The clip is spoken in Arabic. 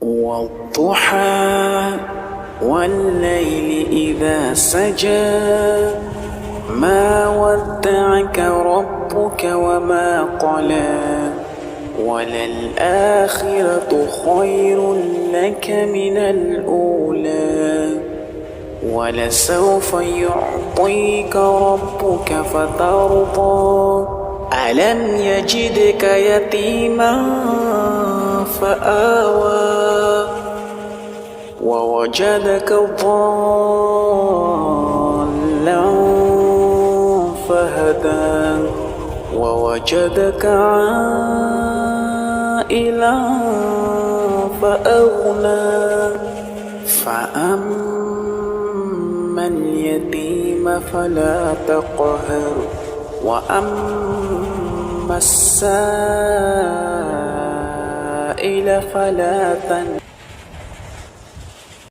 والضحى والليل إذا سجى ما ودعك ربك وما قلى وللآخرة خير لك من الأولى ولسوف يعطيك ربك فترضى ألم يجدك يتيما فآوى ووجدك ضالا فهدى ووجدك عائلا فأغنى فأما اليتيم فلا تقهر وأما السائل فلا تنهر.